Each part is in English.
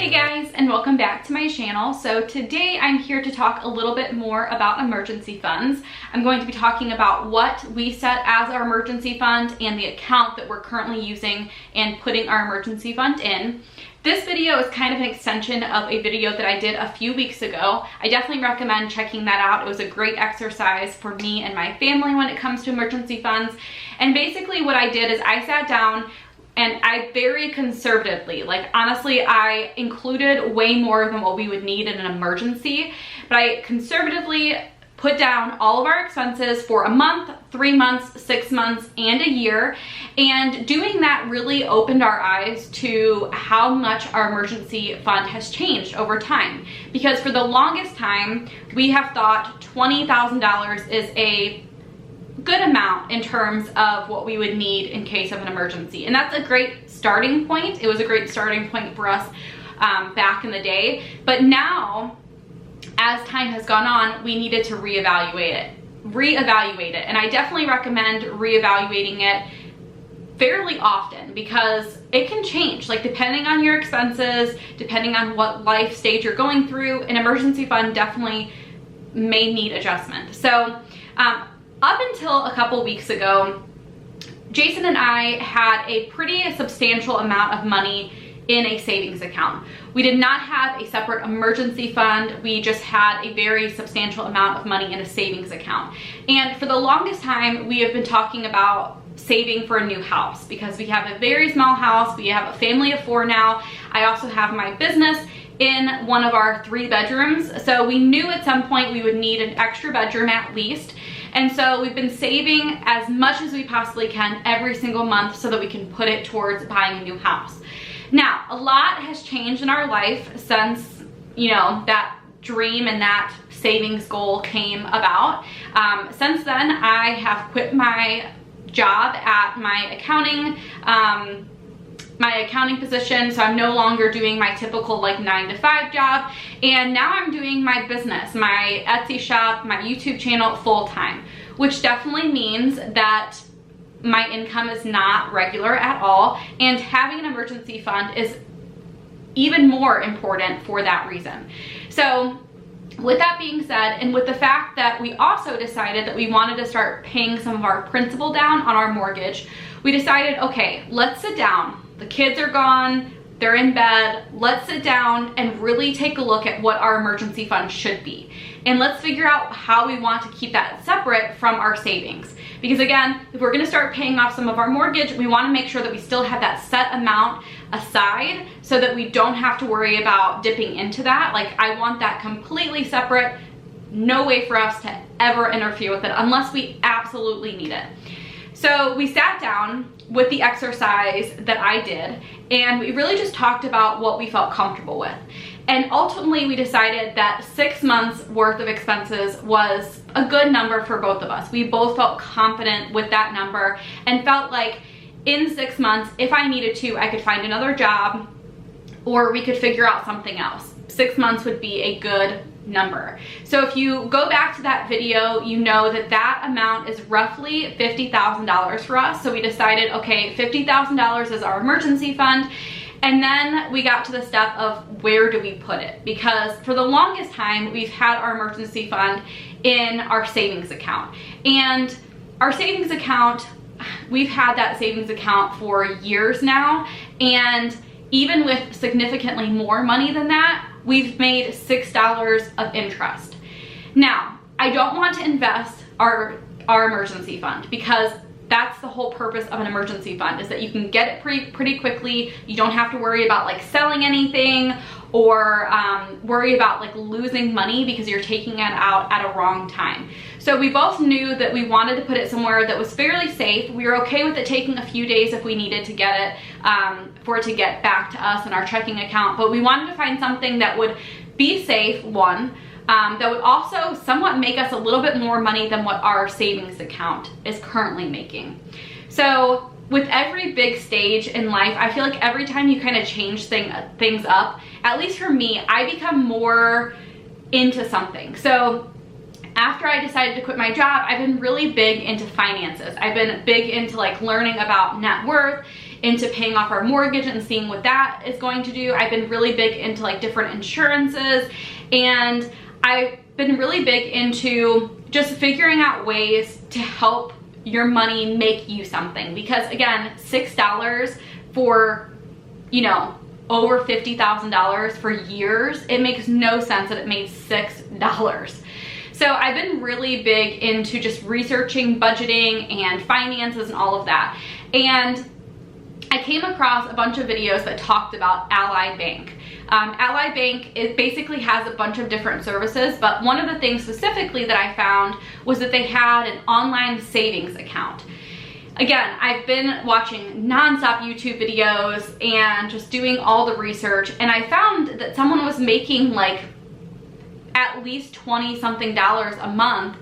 Hey guys, and welcome back to my channel. So today I'm here to talk a little bit more about emergency funds. I'm going to be talking about what we set as our emergency fund and the account that we're currently using and putting our emergency fund in. This video is kind of an extension of a video that I did a few weeks ago. I definitely recommend checking that out. It was a great exercise for me and my family when it comes to emergency funds. And basically what I did is I sat down and I very conservatively, like honestly, I included way more than what we would need in an emergency, but I conservatively put down all of our expenses for a month, 3 months, 6 months, and a year. And doing that really opened our eyes to how much our emergency fund has changed over time. Because for the longest time, we have thought $20,000 is a good amount in terms of what we would need in case of an emergency. And that's a great starting point. It was a great starting point for us back in the day. But now, as time has gone on, we needed to reevaluate it. And I definitely recommend reevaluating it fairly often because it can change, like depending on your expenses, depending on what life stage you're going through. An emergency fund definitely may need adjustment. So up until a couple weeks ago, Jason and I had a pretty substantial amount of money in a savings account. We did not have a separate emergency fund. We just had a very substantial amount of money in a savings account. And for the longest time, we have been talking about saving for a new house because we have a very small house. We have a family of 4 now. I also have my business in one of our 3 bedrooms. So we knew at some point we would need an extra bedroom at least. And so we've been saving as much as we possibly can every single month so that we can put it towards buying a new house. Now, a lot has changed in our life since, that dream and that savings goal came about. Since then, I have quit my job at my accounting position, so I'm no longer doing my typical 9-to-5 job, and now I'm doing my business, my Etsy shop, my YouTube channel full-time, which definitely means that my income is not regular at all, and having an emergency fund is even more important for that reason. So with that being said, and with the fact that we also decided that we wanted to start paying some of our principal down on our mortgage, we decided, okay, let's sit down. The kids are gone, they're in bed. Let's sit down and really take a look at what our emergency fund should be. And let's figure out how we want to keep that separate from our savings. Because again, if we're gonna start paying off some of our mortgage, we wanna make sure that we still have that set amount aside so that we don't have to worry about dipping into that. I want that completely separate. No way for us to ever interfere with it unless we absolutely need it. So we sat down with the exercise that I did, and we really just talked about what we felt comfortable with. And ultimately we decided that 6 months worth of expenses was a good number for both of us. We both felt confident with that number and felt like in 6 months, if I needed to, I could find another job or we could figure out something else. 6 months would be a good number. So if you go back to that video, you know that that amount is roughly $50,000 for us. So we decided, okay, $50,000 is our emergency fund. And then we got to the step of where do we put it? Because for the longest time, we've had our emergency fund in our savings account. And our savings account, we've had that savings account for years now. And even with significantly more money than that, we've made $6 of interest. Now, I don't want to invest our emergency fund because that's the whole purpose of an emergency fund, is that you can get it pretty quickly. You don't have to worry about selling anything or worry about losing money because you're taking it out at a wrong time. So we both knew that we wanted to put it somewhere that was fairly safe. We were okay with it taking a few days if we needed to get it, for it to get back to us in our checking account. But we wanted to find something that would be safe, one, that would also somewhat make us a little bit more money than what our savings account is currently making. So with every big stage in life, I feel like every time you kind of change things up, at least for me, I become more into something. So after I decided to quit my job, I've been really big into finances. I've been big into learning about net worth into paying off our mortgage and seeing what that is going to do. I've been really big into like different insurances, and I've been really big into just figuring out ways to help your money make you something. Because again, $6 for, you know, over $50,000 for years, it makes no sense that it made $6. So I've been really big into just researching budgeting and finances and all of that. And I came across a bunch of videos that talked about Ally Bank. Ally Bank, it basically has a bunch of different services, but one of the things specifically that I found was that they had an online savings account. Again, I've been watching nonstop YouTube videos and just doing all the research, and I found that someone was making like at least 20 something dollars a month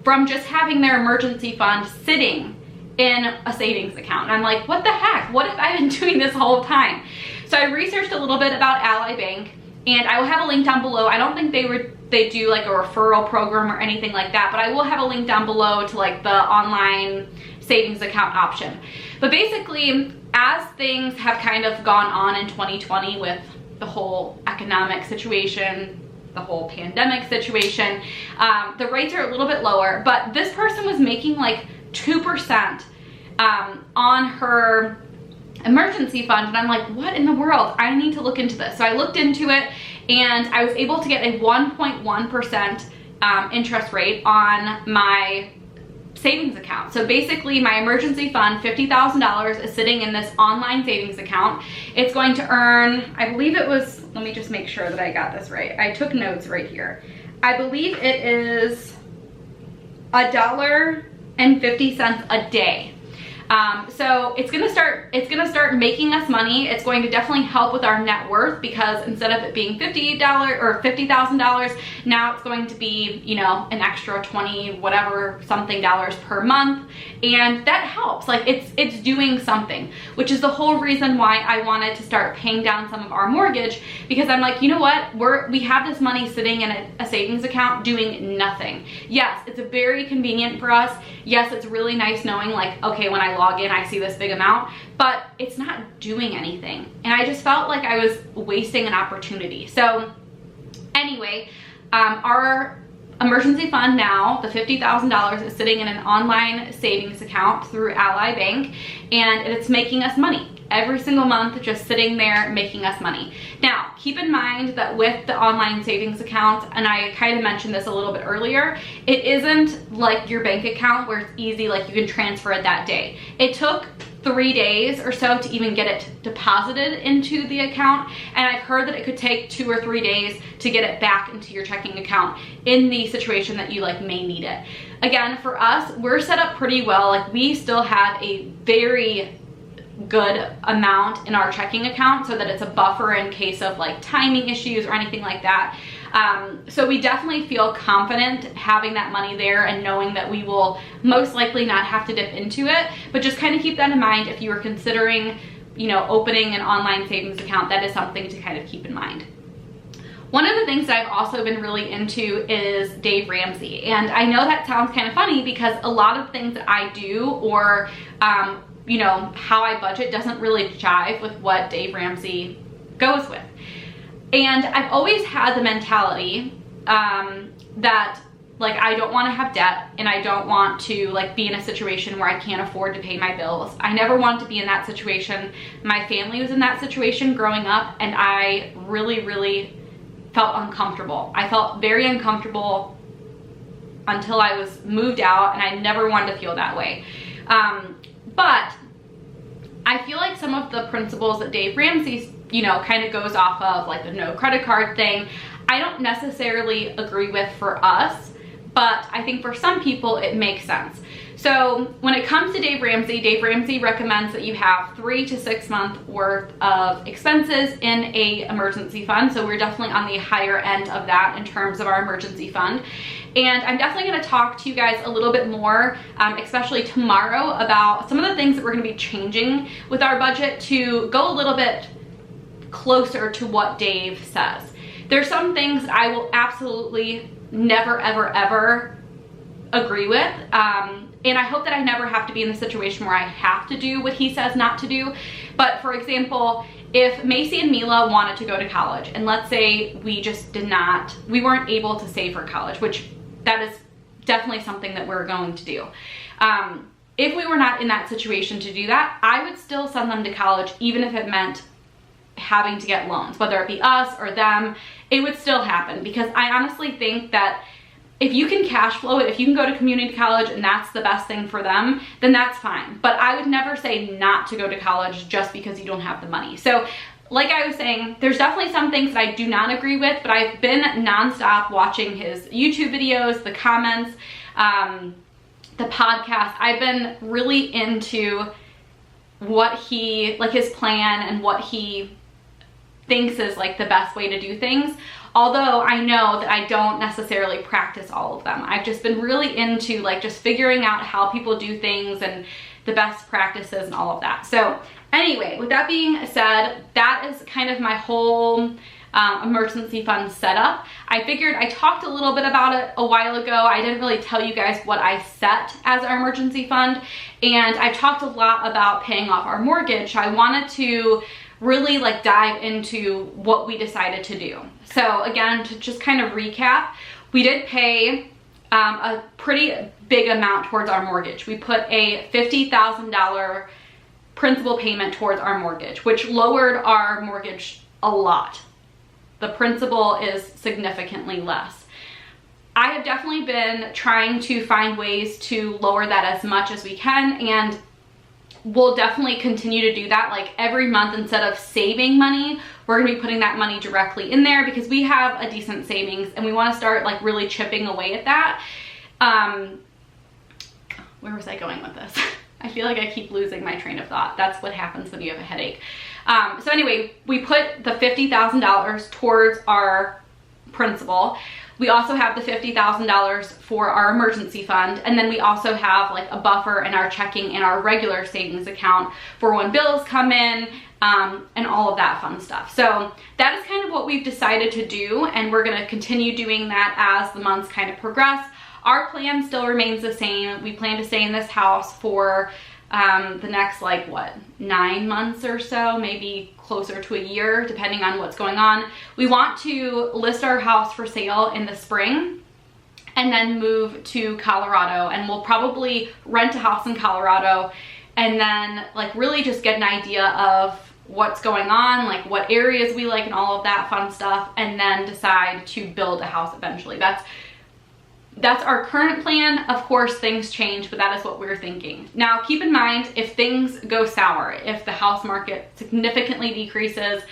from just having their emergency fund sitting in a savings account. And I'm like, what the heck? What if I've been doing this whole time? So I researched a little bit about Ally Bank, and I will have a link down below. I don't think they do like a referral program or anything like that, but I will have a link down below to like the online savings account option. But basically, as things have kind of gone on in 2020 with the whole economic situation, the whole pandemic situation, the rates are a little bit lower, but this person was making like 2% on her emergency fund, and I'm like, what in the world? I need to look into this. So I looked into it, and I was able to get a 1.1% interest rate on my savings account. So basically my emergency fund, $50,000, is sitting in this online savings account. It's going to earn, I believe it was, let me just make sure that I got this right. I took notes right here. I believe it is $1.50 a day. So it's gonna start making us money. It's going to definitely help with our net worth, because instead of it being $50 or $50,000, now it's going to be, you know, an extra 20 whatever something dollars per month, and that helps. Like it's doing something, which is the whole reason why I wanted to start paying down some of our mortgage, because I'm like, you know what, we have this money sitting in a savings account doing nothing. Yes, it's very convenient for us. Yes, it's really nice knowing like, okay, when I log in, I see this big amount, but it's not doing anything. And I just felt like I was wasting an opportunity. So anyway, our emergency fund now, the $50,000, is sitting in an online savings account through Ally Bank, and it's making us money every single month, just sitting there making us money. Now, keep in mind that with the online savings account, and I kind of mentioned this a little bit earlier, it isn't like your bank account where it's easy, like you can transfer it that day. It took 3 days or so to even get it deposited into the account, and I've heard that it could take 2 or 3 days to get it back into your checking account in the situation that you like may need it. Again, for us, we're set up pretty well. Like we still have a very good amount in our checking account so that it's a buffer in case of like timing issues or anything like that. So we definitely feel confident having that money there and knowing that we will most likely not have to dip into it, but just kind of keep that in mind if you were considering, you know, opening an online savings account. That is something to kind of keep in mind. One of the things that I've also been really into is Dave Ramsey, and I know that sounds kind of funny because a lot of things that I do or you know, how I budget doesn't really jive with what Dave Ramsey goes with. And I've always had the mentality that like I don't want to have debt, and I don't want to like be in a situation where I can't afford to pay my bills. I never wanted to be in that situation. My family was in that situation growing up, and I really felt uncomfortable. I felt very uncomfortable until I was moved out, and I never wanted to feel that way. But I feel like some of the principles that Dave Ramsey, you know, kind of goes off of, like the no credit card thing, I don't necessarily agree with for us, but I think for some people it makes sense. So when it comes to Dave Ramsey recommends that you have 3 to 6 months worth of expenses in a emergency fund. So we're definitely on the higher end of that in terms of our emergency fund. And I'm definitely going to talk to you guys a little bit more, especially tomorrow, about some of the things that we're going to be changing with our budget to go a little bit closer to what Dave says. There's some things I will absolutely never, ever, ever agree with. And I hope that I never have to be in the situation where I have to do what he says not to do. But for example, if Macy and Mila wanted to go to college, and let's say we weren't able to save for college, which that is definitely something that we're going to do. If we were not in that situation to do that, I would still send them to college, even if it meant having to get loans, whether it be us or them, it would still happen, because I honestly think that if you can cash flow it, if you can go to community college and that's the best thing for them, then that's fine. But I would never say not to go to college just because you don't have the money. So like I was saying, there's definitely some things that I do not agree with, but I've been nonstop watching his YouTube videos, the comments, the podcast. I've been really into what his plan and what he thinks is like the best way to do things. Although I know that I don't necessarily practice all of them. I've just been really into like just figuring out how people do things and the best practices and all of that. So anyway, with that being said, that is kind of my whole emergency fund setup. I talked a little bit about it a while ago. I didn't really tell you guys what I set as our emergency fund, and I talked a lot about paying off our mortgage. I wanted to really like dive into what we decided to do. So again, to just kind of recap, we did pay a pretty big amount towards our mortgage. We put a $50,000 principal payment towards our mortgage, which lowered our mortgage a lot. The principal is significantly less. I have definitely been trying to find ways to lower that as much as we can, and we'll definitely continue to do that. Like every month, instead of saving money, we're gonna be putting that money directly in there because we have a decent savings and we wanna start like really chipping away at that. Where was I going with this? I feel like I keep losing my train of thought. That's what happens when you have a headache. So anyway, we put the $50,000 towards our principal. We also have the $50,000 for our emergency fund, and then we also have like a buffer in our checking and our regular savings account for when bills come in, and all of that fun stuff. So that is kind of what we've decided to do, and we're gonna continue doing that as the months kind of progress. Our plan still remains the same. We plan to stay in this house for the next 9 months or so, maybe closer to a year, depending on what's going on. We want to list our house for sale in the spring and then move to Colorado, and we'll probably rent a house in Colorado and then really just get an idea of what's going on, what areas we like and all of that fun stuff, and then decide to build a house eventually. That's our current plan. Of course, things change, but that is what we're thinking. Now, keep in mind, if things go sour, if the house market significantly decreases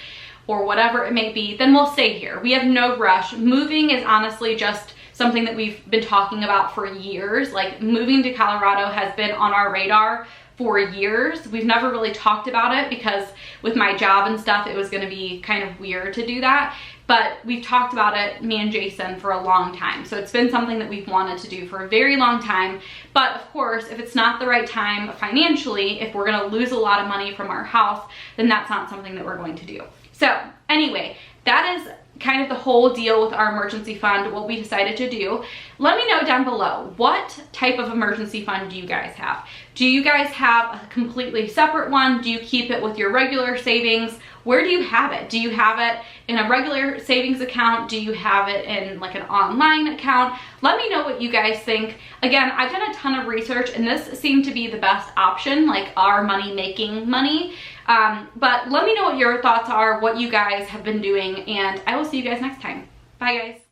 or whatever it may be, then we'll stay here. We have no rush. Moving is honestly just something that we've been talking about for years. Moving to Colorado has been on our radar for years. We've never really talked about it because with my job and stuff, it was gonna be kind of weird to do that. But we've talked about it, me and Jason, for a long time. So it's been something that we've wanted to do for a very long time. But of course, if it's not the right time financially, if we're gonna lose a lot of money from our house, then that's not something that we're going to do. So anyway, that is kind of the whole deal with our emergency fund, what we decided to do. Let me know down below, what type of emergency fund do you guys have? Do you guys have a completely separate one? Do you keep it with your regular savings? Where do you have it? Do you have it in a regular savings account? Do you have it in an online account? Let me know what you guys think. Again, I've done a ton of research and this seemed to be the best option, our money making money. But let me know what your thoughts are, what you guys have been doing, and I will see you guys next time. Bye guys.